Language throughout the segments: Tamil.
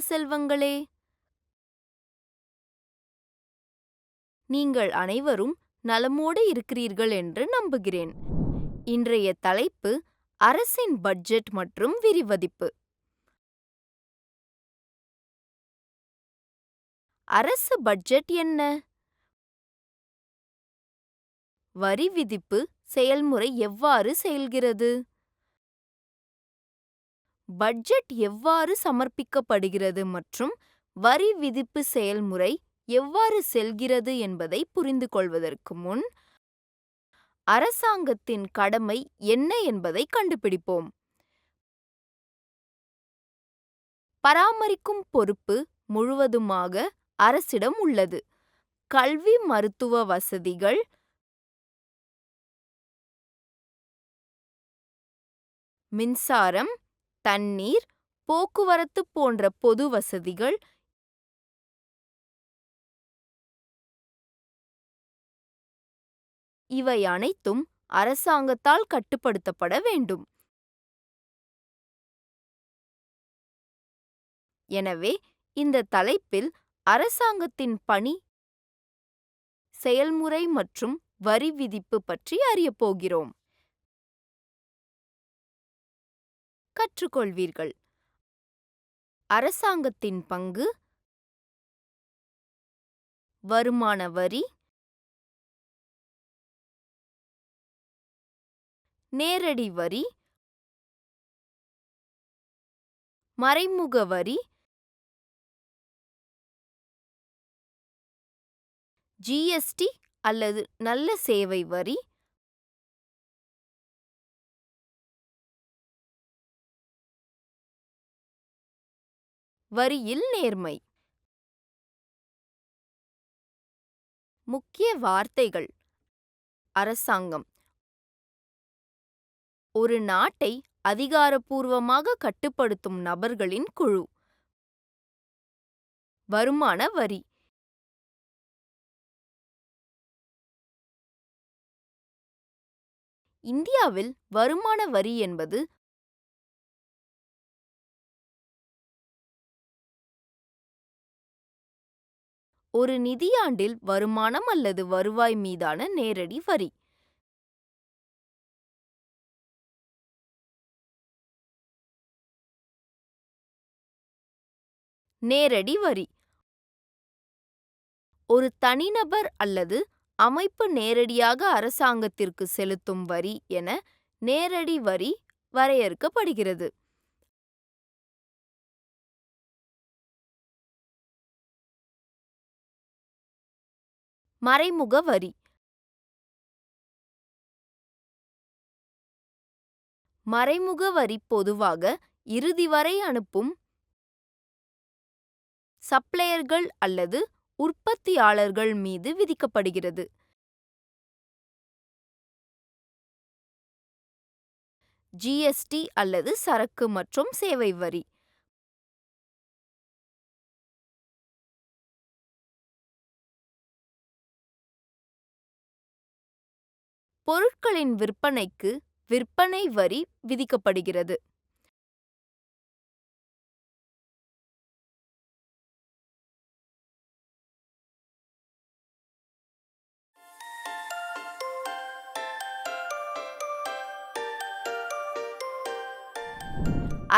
செல்வங்களே! நீங்கள் அனைவரும் நலமோடு இருக்கிறீர்கள் என்று நம்புகிறேன். இன்றைய தலைப்பு அரசின் பட்ஜெட் மற்றும் விரிவதிப்பு. அரசு பட்ஜெட் என்ன? வரி விதிப்பு செயல்முறை எவ்வாறு செயல்கிறது? பட்ஜெட் எவ்வாறு சமர்ப்பிக்கப்படுகிறது மற்றும் வரி விதிப்பு செயல்முறை எவ்வாறு செல்கிறது என்பதை புரிந்து கொள்வதற்கு முன், அரசாங்கத்தின் கடமை என்ன என்பதை கண்டுபிடிப்போம். பராமரிக்கும் பொறுப்பு முழுவதுமாக அரசிடம் உள்ளது. கல்வி, மருத்துவ வசதிகள், மின்சாரம், தண்ணீர், போக்குவரத்து போன்ற பொது வசதிகள் இவை அனைத்தும் அரசாங்கத்தால் கட்டுப்படுத்தப்பட வேண்டும். எனவே இந்த தலைப்பில் அரசாங்கத்தின் பணி, செயல்முறை மற்றும் வரி விதிப்பு பற்றி அறியப் போகிறோம். கற்றுக்கொள்வீர்கள். அரசாங்கத்தின் பங்கு, வருமான வரி, நேரடி வரி, மறைமுக வரி, ஜிஎஸ்டி அல்லது நல்ல சேவை வரி, வரியில் நேர்மை. முக்கிய வார்த்தைகள். அரசாங்கம் ஒரு நாட்டை அதிகாரப்பூர்வமாக கட்டுப்படுத்தும் நபர்களின் குழு. வருமான வரி இந்தியாவில் வருமான வரி என்பது ஒரு நிதியாண்டில் வருமானம் அல்லது வருவாய் மீதான நேரடி வரி. நேரடி வரி ஒரு தனிநபர் அல்லது அமைப்பு நேரடியாக அரசாங்கத்திற்கு செலுத்தும் வரி என நேரடி வரி வரையறுக்கப்படுகிறது. மறைமுக வரி மறைமுக வரி பொதுவாக இறுதி வரை அனுப்பும் சப்ளையர்கள் அல்லது உற்பத்தியாளர்கள் மீது விதிக்கப்படுகிறது. ஜிஎஸ்டி அல்லது சரக்கு மற்றும் சேவை வரி பொருட்களின் விற்பனைக்கு விற்பனை வரி விதிக்கப்படுகிறது.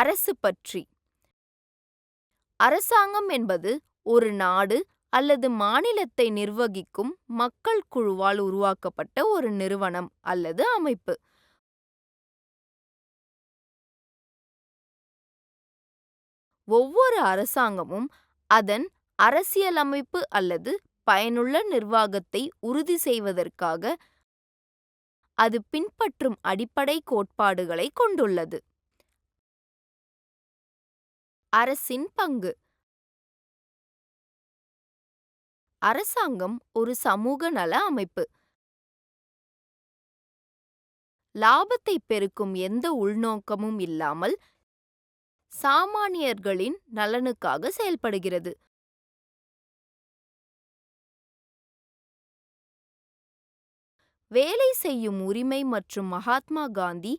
அரசு பற்றி. அரசாங்கம் என்பது ஒரு நாடு அல்லது மாநிலத்தை நிர்வகிக்கும் மக்கள் குழுவால் உருவாக்கப்பட்ட ஒரு நிறுவனம் அல்லது அமைப்பு. ஒவ்வொரு அரசாங்கமும் அதன் அரசியலமைப்பு அல்லது பயனுள்ள நிர்வாகத்தை உறுதி செய்வதற்காக அது பின்பற்றும் அடிப்படை கோட்பாடுகளை கொண்டுள்ளது. அரசின் பங்கு. அரசாங்கம் ஒரு சமூக நல அமைப்பு. லாபத்தை பெருக்கும் எந்த உள்நோக்கமும் இல்லாமல் சாமானியர்களின் நலனுக்காக செயல்படுகிறது. வேலை செய்யும் உரிமை மற்றும் மகாத்மா காந்தி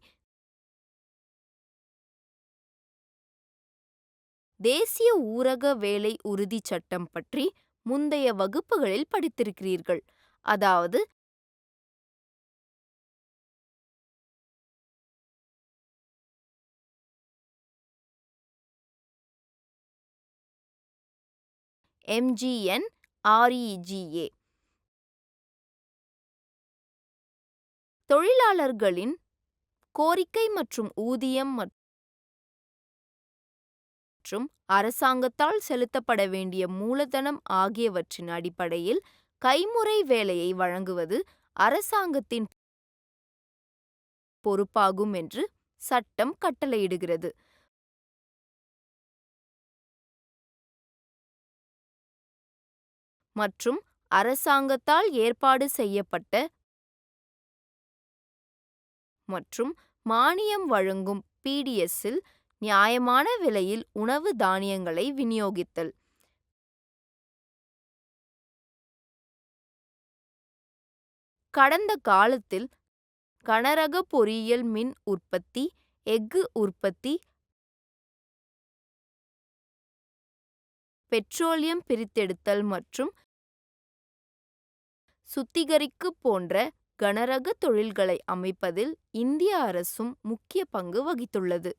தேசிய ஊரக வேலை உறுதிச் சட்டம் பற்றி முந்தைய வகுப்புகளில் படித்திருக்கிறீர்கள். அதாவது MGNREGA. தொழிலாளர்களின் கோரிக்கை மற்றும் ஊதியம் மற்றும் அரசாங்கத்தால் செலுத்தப்பட வேண்டிய மூலதனம் ஆகியவற்றின் அடிப்படையில் கைமுறை வேலையை வழங்குவது அரசாங்கத்தின் பொறுப்பாகும் என்று சட்டம் கட்டளையிடுகிறது. மற்றும் அரசாங்கத்தால் ஏற்பாடு செய்யப்பட்ட மற்றும் மானியம் வழங்கும் PDS-இல் நியாயமான விலையில் உணவு தானியங்களை விநியோகித்தல். கடந்த காலத்தில் கனரக பொறியியல் மின் உற்பத்தி, எஃகு உற்பத்தி, பெட்ரோலியம் பிரித்தெடுத்தல் மற்றும் சுத்திகரிப்பு போன்ற கனரக தொழில்களை அமைப்பதில் இந்திய அரசும் முக்கிய பங்கு வகித்துள்ளது.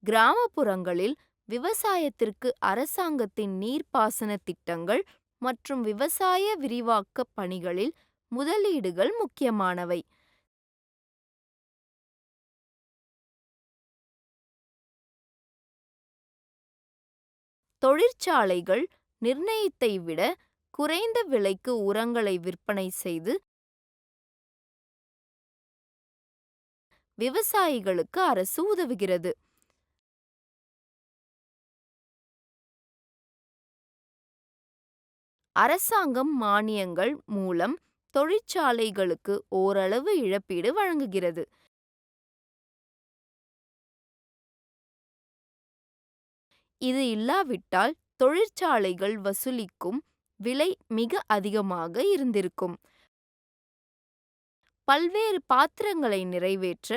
கிராமப்புறங்களில் விவசாயத்திற்கு அரசாங்கத்தின் நீர்ப்பாசன திட்டங்கள் மற்றும் விவசாய விரிவாக்க பணிகளில் முதலீடுகள் முக்கியமானவை. தொழிற்சாலைகள் நிர்ணயித்தை விட குறைந்த விலைக்கு உரங்களை விற்பனை செய்து விவசாயிகளுக்கு அரசு உதவுகிறது. அரசாங்கம் மானியங்கள் மூலம் தொழிற்சாலைகளுக்கு ஓரளவு இழப்பீடு வழங்குகிறது. இது இல்லாவிட்டால் தொழிற்சாலைகள் வசூலிக்கும் விலை மிக அதிகமாக இருந்திருக்கும். பல்வேறு பாத்திரங்களை நிறைவேற்ற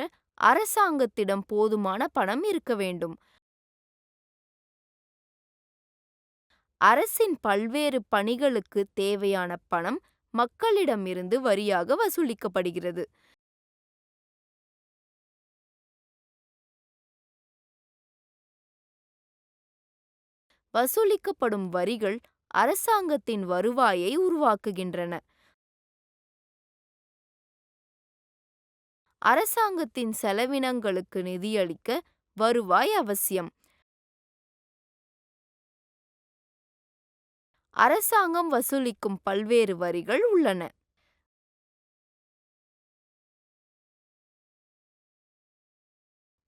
அரசாங்கத்திடம் போதுமான பணம் இருக்க வேண்டும். அரசின் பல்வேறு பணிகளுக்கு தேவையான பணம் மக்களிடமிருந்து வரியாக வசூலிக்கப்படுகிறது. வசூலிக்கப்படும் வரிகள் அரசாங்கத்தின் வருவாயை உருவாக்குகின்றன. அரசாங்கத்தின் செலவினங்களுக்கு நிதியளிக்க வருவாய் அவசியம். அரசாங்கம் வசூலிக்கும் பல்வேறு வரிகள் உள்ளன.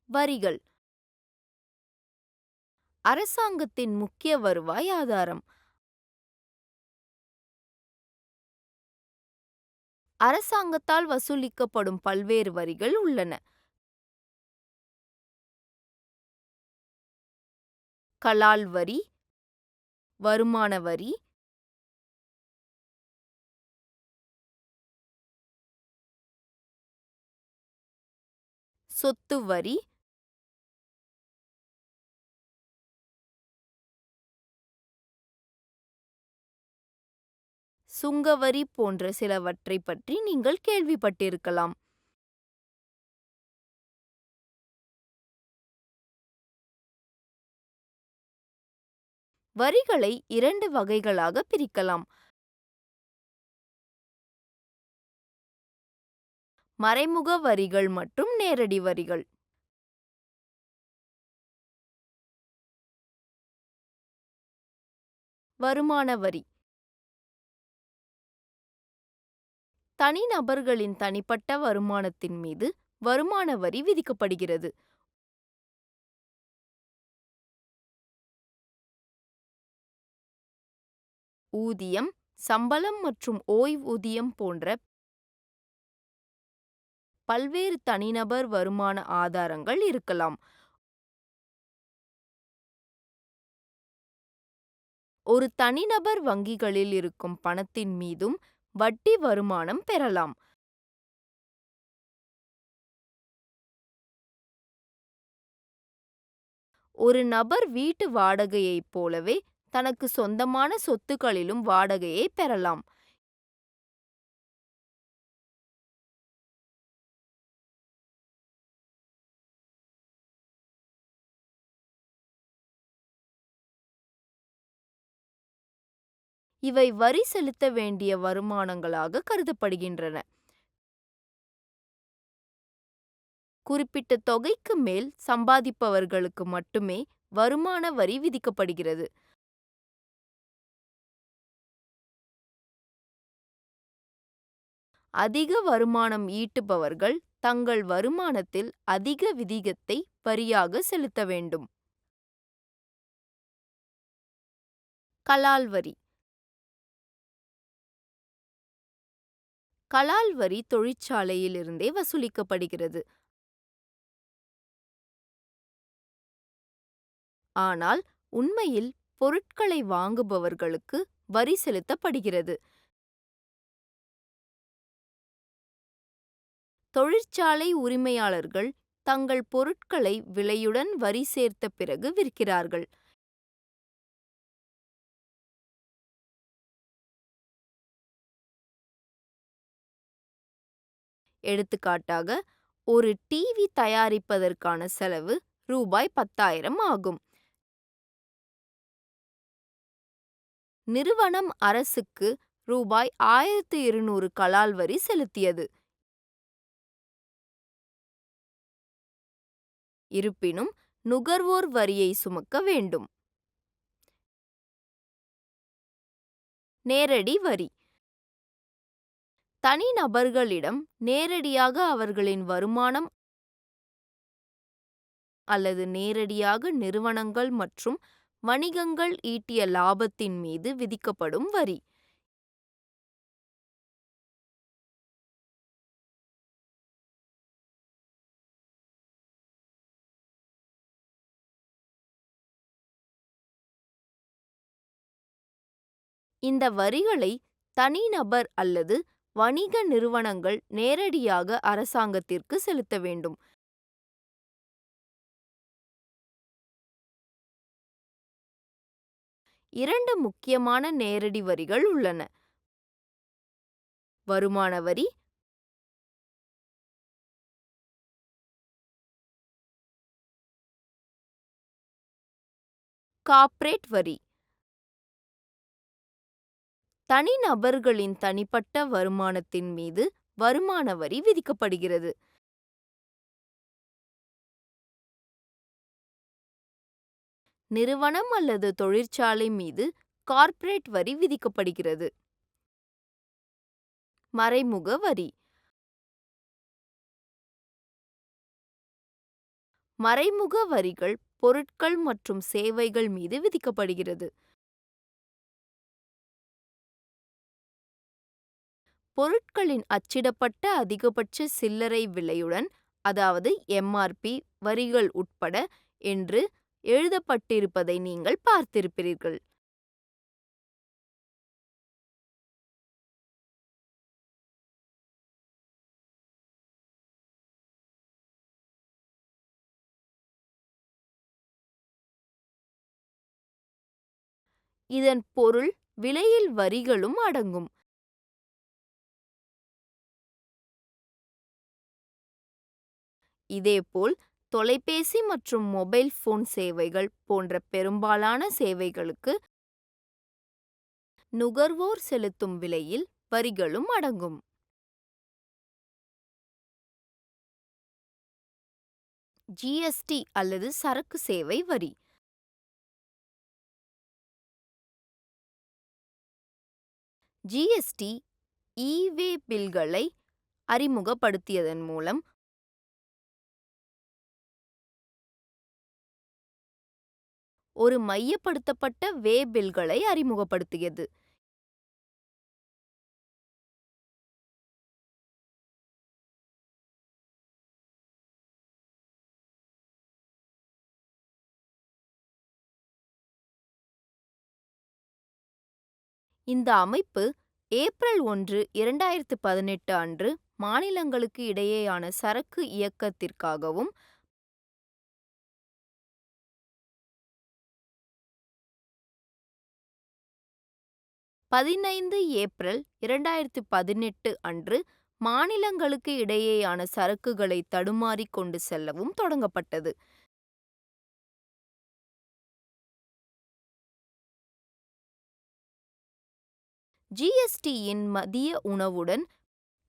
வரிகள் அரசாங்கத்தின் முக்கிய வருவாய் ஆதாரம். அரசாங்கத்தால் வசூலிக்கப்படும் பல்வேறு வரிகள் உள்ளன. கலால் வரி, வருமான வரி, சொத்து வரி, சுங்கவரி போன்ற சிலவற்றை பற்றி நீங்கள் கேள்விப்பட்டிருக்கலாம். வரிகளை 2 வகைகளாக பிரிக்கலாம். மறைமுக வரிகள் மற்றும் நேரடி வரிகள். வருமான வரி தனிநபர்களின் தனிப்பட்ட வருமானத்தின் மீது வருமான வரி விதிக்கப்படுகிறது. ஊதியம், சம்பளம் மற்றும் ஓய்வூதியம் போன்ற பல்வேறு தனிநபர் வருமான ஆதாரங்கள் இருக்கலாம். ஒரு தனிநபர் வங்கிகளில் இருக்கும் பணத்தின் மீதும் வட்டி வருமானம் பெறலாம். ஒரு நபர் வீட்டு வாடகையைப் போலவே தனக்கு சொந்தமான சொத்துக்களிலும் வாடகையை பெறலாம். இவை வரி செலுத்த வேண்டிய வருமானங்களாக கருதப்படுகின்றன. குறிப்பிட்ட தொகைக்கு மேல் சம்பாதிப்பவர்களுக்கு மட்டுமே வருமான வரி விதிக்கப்படுகிறது. அதிக வருமானம் ஈட்டுபவர்கள் தங்கள் வருமானத்தில் அதிக விகிதத்தை வரியாக செலுத்த வேண்டும். கலால் வரி. கலால் வரி தொழிற்சாலையில் இருந்தே வசூலிக்கப்படுகிறது. ஆனால் உண்மையில் பொருட்களை வாங்குபவர்களுக்கு வரி செலுத்தப்படுகிறது. தொழிற்சாலை உரிமையாளர்கள் தங்கள் பொருட்களை விலையுடன் வரி சேர்த்த பிறகு விற்கிறார்கள். எடுத்துக்காட்டாக, ஒரு டிவி தயாரிப்பதற்கான செலவு ரூபாய் 10,000 ஆகும். நிறுவனம் அரசுக்கு ரூபாய் 1200 கலால் வரி செலுத்தியது. இருப்பினும் நுகர்வோர் வரியை சுமக்க வேண்டும். நேரடி வரி. தனிநபர்களிடம் நேரடியாக அவர்களின் வருமானம் அல்லது நேரடியாக நிறுவனங்கள் மற்றும் வணிகங்கள் ஈட்டிய லாபத்தின் மீது விதிக்கப்படும் வரி. இந்த வரிகளை தனிநபர் அல்லது வணிக நிறுவனங்கள் நேரடியாக அரசாங்கத்திற்கு செலுத்த வேண்டும். இரண்டு முக்கியமான நேரடி வரிகள் உள்ளன: வருமான வரி, கார்ப்பரேட் வரி. தனிநபர்களின் தனிப்பட்ட வருமானத்தின் மீது வருமான வரி விதிக்கப்படுகிறது. நிறுவனம் அல்லது தொழிற்சாலை மீது கார்ப்பரேட் வரி விதிக்கப்படுகிறது. மறைமுக வரி. மறைமுக வரிகள் பொருட்கள் மற்றும் சேவைகள் மீது விதிக்கப்படுகிறது. பொருட்களின் அச்சிடப்பட்ட அதிகபட்ச சில்லறை விலையுடன், அதாவது எம்ஆர்பி, வரிகள் உட்பட என்று எழுதப்பட்டிருப்பதை நீங்கள் பார்த்திருப்பீர்கள். இதன் பொருள் விலையில் வரிகளும் அடங்கும். இதேபோல் தொலைபேசி மற்றும் மொபைல் போன் சேவைகள் போன்ற பெரும்பாலான சேவைகளுக்கு நுகர்வோர் செலுத்தும் விலையில் வரிகளும் அடங்கும். ஜிஎஸ்டி அல்லது சரக்கு சேவை வரி. ஜிஎஸ்டி இ-வே பில்களை அறிமுகப்படுத்தியதன் மூலம் ஒரு மையப்படுத்தப்பட்ட வே பில்களை அறிமுகப்படுத்தியது. இந்த அமைப்பு ஏப்ரல் 1, 2018 அன்று மாநிலங்களுக்கு இடையேயான சரக்கு இயக்கத்திற்காகவும் 15 ஏப்ரல் 2018 அன்று மாநிலங்களுக்கு இடையேயான சரக்குகளை தடுமாறி கொண்டு செல்லவும் தொடங்கப்பட்டது. ஜிஎஸ்டியின் மதிய உணவுடன்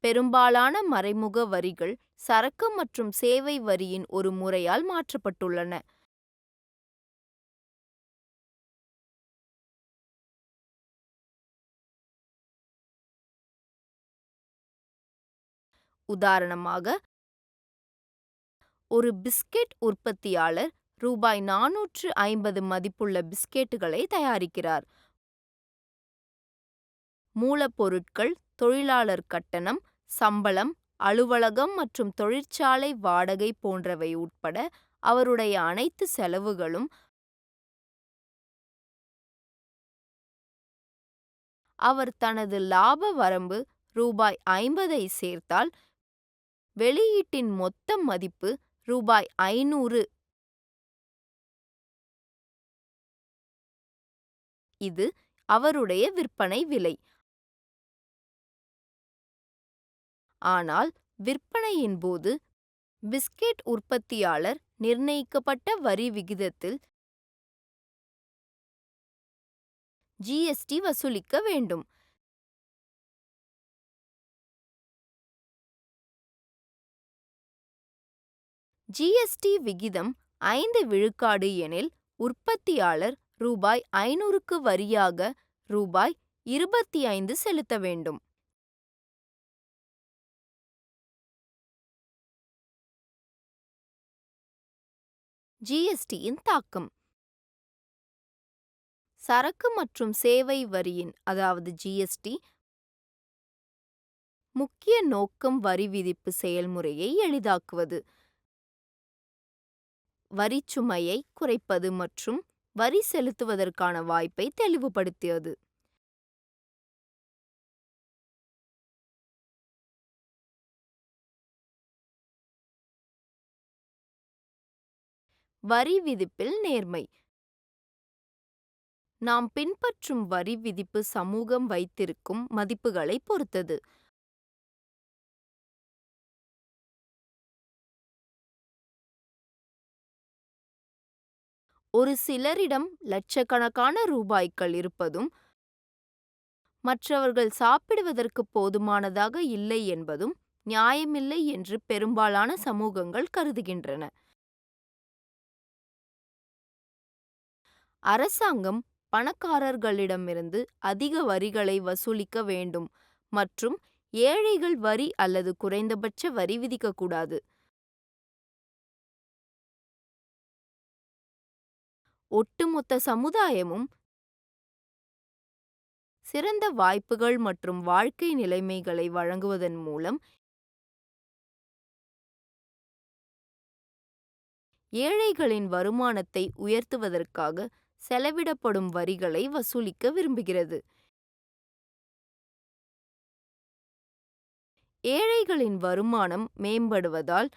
பெரும்பாலான மறைமுக வரிகள் சரக்கு மற்றும் சேவை வரியின் ஒரு முறையால் மாற்றப்பட்டுள்ளன. உதாரணமாக, ஒரு பிஸ்கெட் உற்பத்தியாளர் ரூபாய் 450 மதிப்புள்ள பிஸ்கெட்டுகளை தயாரிக்கிறார். மூலப்பொருட்கள், தொழிலாளர் கட்டணம், சம்பளம், அலுவலகம் மற்றும் தொழிற்சாலை வாடகை போன்றவை உட்பட அவருடைய அனைத்து செலவுகளும் அவர் தனது லாப வரம்பு ரூபாய் 50 சேர்த்தால் வெளியீட்டின் மொத்த மதிப்பு ரூபாய் 500. இது அவருடைய விற்பனை விலை. ஆனால் விற்பனையின் போது பிஸ்கெட் உற்பத்தியாளர் நிர்ணயிக்கப்பட்ட வரி விகிதத்தில் ஜிஎஸ்டி வசூலிக்க வேண்டும். ஜிஎஸ்டி விகிதம் 5 விழுக்காடு எனில் உற்பத்தியாளர் ரூபாய் 500க்கு வரியாக ரூபாய் 25 செலுத்த வேண்டும். ஜிஎஸ்டியின் தாக்கம். சரக்கு மற்றும் சேவை வரியின் அதாவது ஜிஎஸ்டி முக்கிய நோக்கம் வரி விதிப்பு செயல்முறையை எளிதாக்குவது, வரிச்சுமையை குறைப்பது மற்றும் வரி செலுத்துவதற்கான வாய்ப்பை தெளிவுபடுத்தியது. வரி விதிப்பில் நேர்மை. நாம் பின்பற்றும் வரி விதிப்பு சமூகம் வைத்திருக்கும் மதிப்புகளை பொறுத்தது. ஒரு சிலரிடம் லட்சக்கணக்கான ரூபாய்கள் இருப்பதும் மற்றவர்கள் சாப்பிடுவதற்கு போதுமானதாக இல்லை என்பதும் நியாயமில்லை என்று பெரும்பாலான சமூகங்கள் கருதுகின்றன. அரசாங்கம் பணக்காரர்களிடமிருந்து அதிக வரிகளை வசூலிக்க வேண்டும் மற்றும் ஏழைகள் வரி அல்லது குறைந்தபட்ச வரி விதிக்கக்கூடாது. ஒட்டுமொத்த சமுதாயமும் சிறந்த வாய்ப்புகள் மற்றும் வாழ்க்கை நிலைமைகளை வழங்குவதன் மூலம் ஏழைகளின் வருமானத்தை உயர்த்துவதற்காக செலவிடப்படும் வரிகளை வசூலிக்க விரும்புகிறது. ஏழைகளின் வருமானம் மேம்படுவதால்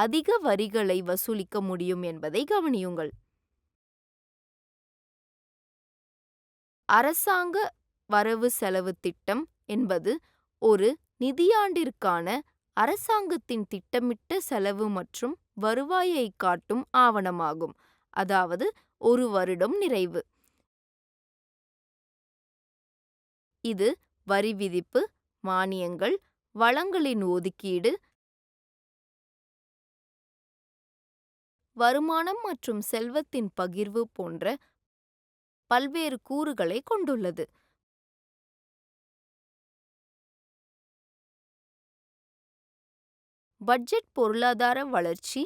அதிக வரிகளை வசூலிக்க முடியும் என்பதை கவனியுங்கள். அரசாங்க வரவு செலவு திட்டம் என்பது ஒரு நிதியாண்டிற்கான அரசாங்கத்தின் திட்டமிட்ட செலவு மற்றும் வருவாயை காட்டும் ஆவணமாகும், அதாவது ஒரு வருடம் நிறைவு. இது வரி விதிப்பு, மானியங்கள், வளங்களின் ஒதுக்கீடு, வருமானம் மற்றும் செல்வத்தின் பகிர்வு போன்ற பல்வேறு கூறுகளை கொண்டுள்ளது. பட்ஜெட் பொருளாதார வளர்ச்சி,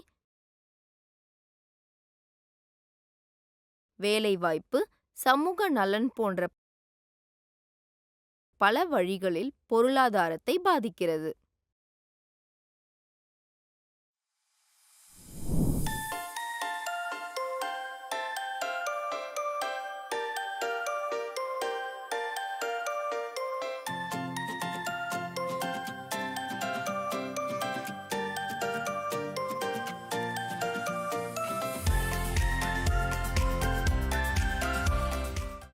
வேலைவாய்ப்பு, சமூக நலன் போன்ற பல வழிகளில் பொருளாதாரத்தை பாதிக்கிறது.